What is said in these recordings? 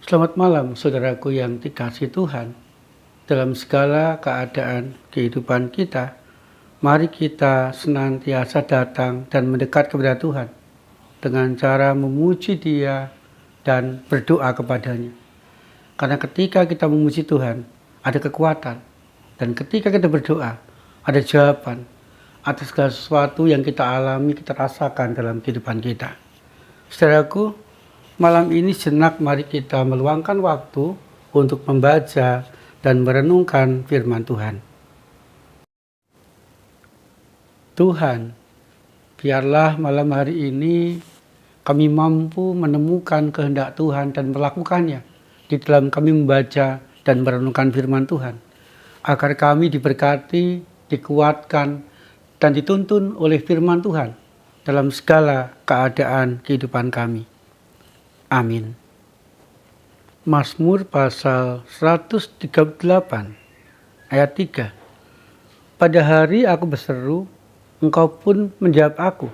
Selamat malam, saudaraku yang dikasihi Tuhan. Dalam segala keadaan kehidupan kita, mari kita senantiasa datang dan mendekat kepada Tuhan dengan cara memuji Dia dan berdoa kepadanya. Karena ketika kita memuji Tuhan, ada kekuatan. Dan ketika kita berdoa, ada jawaban atas segala sesuatu yang kita alami, kita rasakan dalam kehidupan kita. Saudaraku, malam ini sejenak mari kita meluangkan waktu untuk membaca dan merenungkan firman Tuhan. Tuhan, biarlah malam hari ini kami mampu menemukan kehendak Tuhan dan melakukannya di dalam kami membaca dan merenungkan firman Tuhan, agar kami diberkati, dikuatkan, dan dituntun oleh firman Tuhan dalam segala keadaan kehidupan kami. Amin. Mazmur pasal 138 ayat 3. Pada hari aku berseru, engkau pun menjawab aku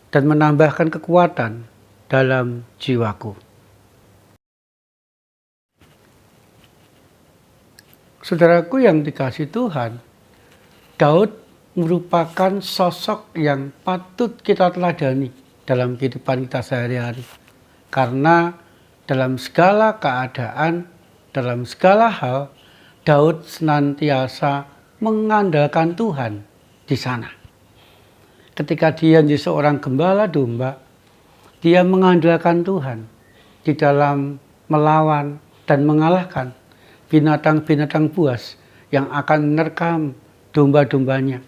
dan menambahkan kekuatan dalam jiwaku. Saudaraku yang dikasihi Tuhan, Daud merupakan sosok yang patut kita teladani dalam kehidupan kita sehari-hari. Karena dalam segala keadaan, dalam segala hal, Daud senantiasa mengandalkan Tuhan di sana. Ketika dia menjadi seorang gembala domba, dia mengandalkan Tuhan di dalam melawan dan mengalahkan binatang-binatang buas yang akan menerkam domba-dombanya.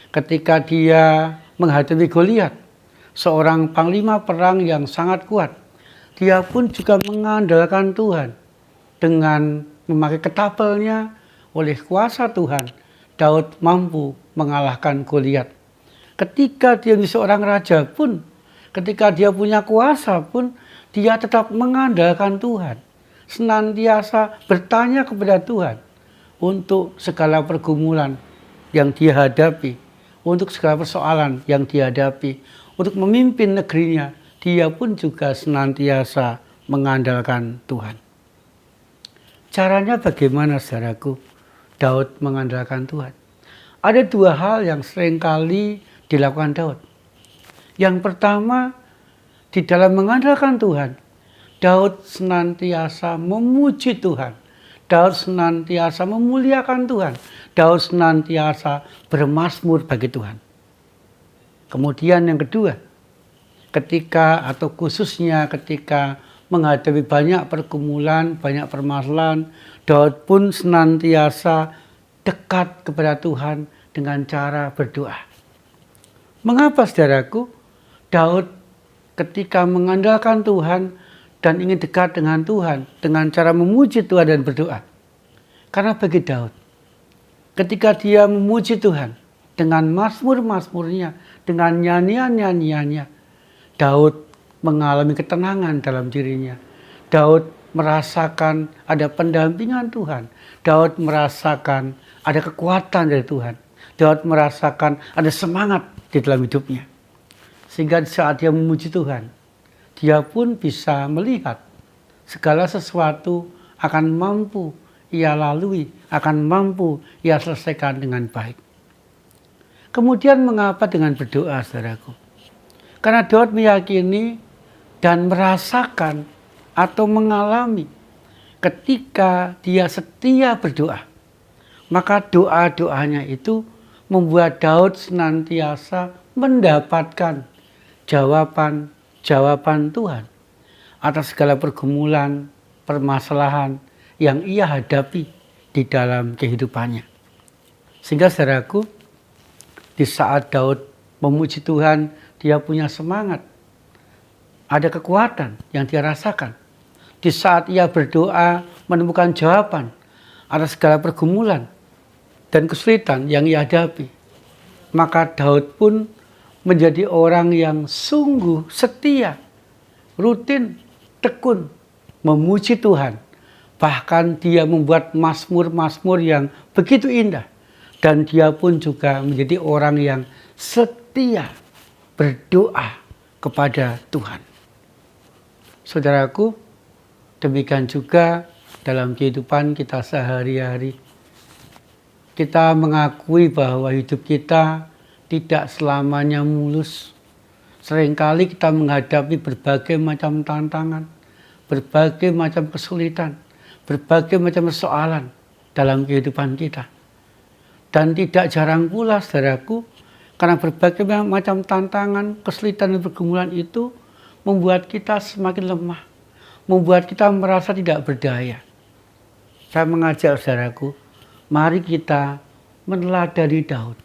Ketika dia menghadapi Goliat, seorang panglima perang yang sangat kuat, dia pun juga mengandalkan Tuhan. Dengan memakai ketapelnya, oleh kuasa Tuhan, Daud mampu mengalahkan Goliat. Ketika dia menjadi seorang raja pun, ketika dia punya kuasa pun, dia tetap mengandalkan Tuhan. Senantiasa bertanya kepada Tuhan untuk segala pergumulan yang dia hadapi, untuk segala persoalan yang dihadapi, untuk memimpin negerinya, dia pun juga senantiasa mengandalkan Tuhan. Caranya bagaimana, saudaraku, Daud mengandalkan Tuhan? Ada dua hal yang seringkali dilakukan Daud. Yang pertama, di dalam mengandalkan Tuhan, Daud senantiasa memuji Tuhan. Daud senantiasa memuliakan Tuhan. Daud senantiasa bermazmur bagi Tuhan. Kemudian yang kedua, ketika atau khususnya ketika menghadapi banyak pergumulan, banyak permasalahan, Daud pun senantiasa dekat kepada Tuhan dengan cara berdoa. Mengapa, saudaraku? Daud ketika mengandalkan Tuhan dan ingin dekat dengan Tuhan dengan cara memuji Tuhan dan berdoa. Karena bagi Daud, ketika dia memuji Tuhan dengan mazmur-mazmurnya, dengan nyanyian-nyanyiannya, Daud mengalami ketenangan dalam dirinya. Daud merasakan ada pendampingan Tuhan. Daud merasakan ada kekuatan dari Tuhan. Daud merasakan ada semangat di dalam hidupnya. Sehingga saat dia memuji Tuhan, dia pun bisa melihat segala sesuatu akan mampu ia lalui, akan mampu ia selesaikan dengan baik. Kemudian mengapa dengan berdoa, saudaraku? Karena Daud meyakini dan merasakan atau mengalami ketika dia setia berdoa, maka doa-doanya itu membuat Daud senantiasa mendapatkan jawaban Tuhan atas segala pergumulan, permasalahan yang ia hadapi di dalam kehidupannya. Sehingga, saudaraku, di saat Daud memuji Tuhan, dia punya semangat, ada kekuatan yang dia rasakan. Di saat ia berdoa menemukan jawaban atas segala pergumulan dan kesulitan yang ia hadapi, maka Daud pun menjadi orang yang sungguh setia, rutin, tekun, memuji Tuhan. Bahkan dia membuat mazmur-mazmur yang begitu indah. Dan dia pun juga menjadi orang yang setia berdoa kepada Tuhan. Saudaraku, Demikian juga dalam kehidupan kita sehari-hari. Kita mengakui bahwa hidup kita tidak selamanya mulus. Seringkali kita menghadapi berbagai macam tantangan, berbagai macam kesulitan, berbagai macam persoalan dalam kehidupan kita. Dan tidak jarang pula, saudaraku, karena berbagai macam tantangan, kesulitan dan pergumulan itu membuat kita semakin lemah, membuat kita merasa tidak berdaya. Saya mengajak saudaraku, mari kita meneladani Daud.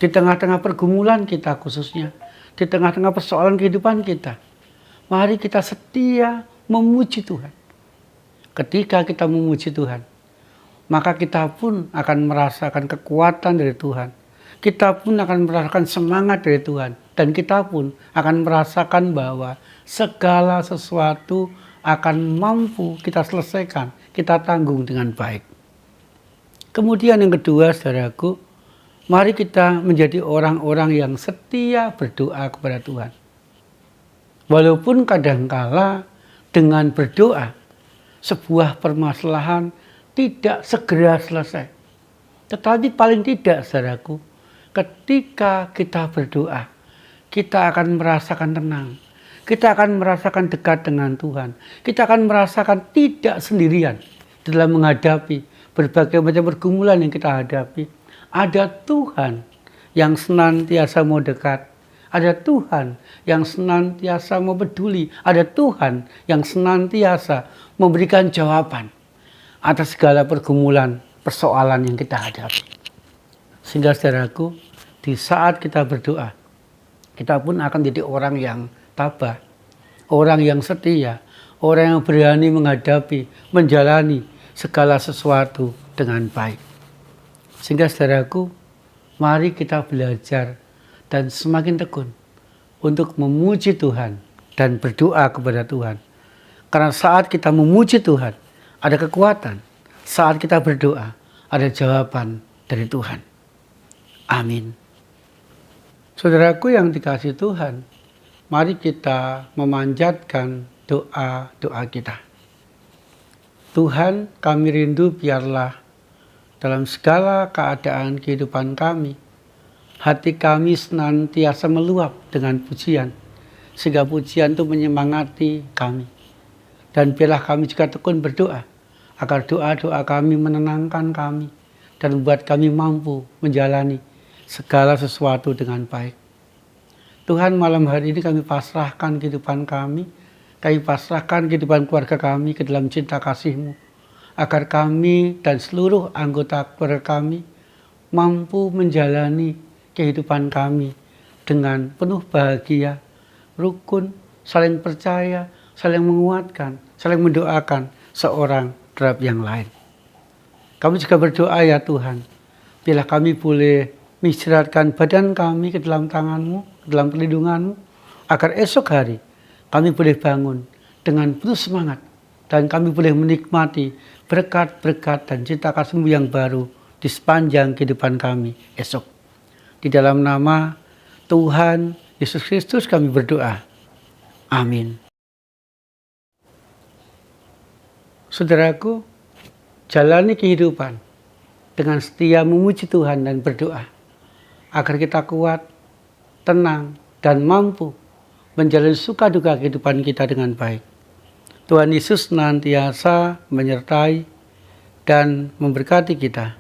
Di tengah-tengah pergumulan kita khususnya, di tengah-tengah persoalan kehidupan kita, mari kita setia memuji Tuhan. Ketika kita memuji Tuhan, maka kita pun akan merasakan kekuatan dari Tuhan. Kita pun akan merasakan semangat dari Tuhan. Dan kita pun akan merasakan bahwa segala sesuatu akan mampu kita selesaikan, kita tanggung dengan baik. Kemudian yang kedua, saudaraku, mari kita menjadi orang-orang yang setia berdoa kepada Tuhan. Walaupun kadangkala dengan berdoa, sebuah permasalahan tidak segera selesai. Tetapi paling tidak, saudaraku, ketika kita berdoa, kita akan merasakan tenang. Kita akan merasakan dekat dengan Tuhan. Kita akan merasakan tidak sendirian dalam menghadapi berbagai macam pergumulan yang kita hadapi. Ada Tuhan yang senantiasa mau dekat. Ada Tuhan yang senantiasa mau peduli. Ada Tuhan yang senantiasa memberikan jawaban atas segala pergumulan, persoalan yang kita hadapi. Sehingga saudaraku, di saat kita berdoa, kita pun akan jadi orang yang tabah, orang yang setia, orang yang berani menghadapi, menjalani segala sesuatu dengan baik. Sehingga saudaraku, mari kita belajar dan semakin tekun untuk memuji Tuhan dan berdoa kepada Tuhan. Karena saat kita memuji Tuhan, ada kekuatan. Saat kita berdoa, ada jawaban dari Tuhan. Amin. Saudaraku yang dikasihi Tuhan, mari kita memanjatkan doa-doa kita. Tuhan, kami rindu biarlah dalam segala keadaan kehidupan kami, hati kami senantiasa meluap dengan pujian, sehingga pujian itu menyemangati kami. Dan biarlah kami juga tekun berdoa, agar doa-doa kami menenangkan kami, dan membuat kami mampu menjalani segala sesuatu dengan baik. Tuhan, malam hari ini kami pasrahkan kehidupan kami pasrahkan kehidupan keluarga kami ke dalam cinta kasih-Mu, agar kami dan seluruh anggota keluarga kami mampu menjalani kehidupan kami dengan penuh bahagia, rukun, saling percaya, saling menguatkan, saling mendoakan seorang terhadap yang lain. Kami juga berdoa ya Tuhan, bila kami boleh mengistirahatkan badan kami ke dalam tangan-Mu, ke dalam perlindungan-Mu, agar esok hari kami boleh bangun dengan penuh semangat dan kami boleh menikmati berkat-berkat dan cinta kasih-Mu yang baru di sepanjang kehidupan kami esok. Di dalam nama Tuhan Yesus Kristus kami berdoa. Amin. Saudaraku, jalani kehidupan dengan setia memuji Tuhan dan berdoa, agar kita kuat, tenang, dan mampu menjalani suka duka kehidupan kita dengan baik. Tuhan Yesus senantiasa menyertai dan memberkati kita.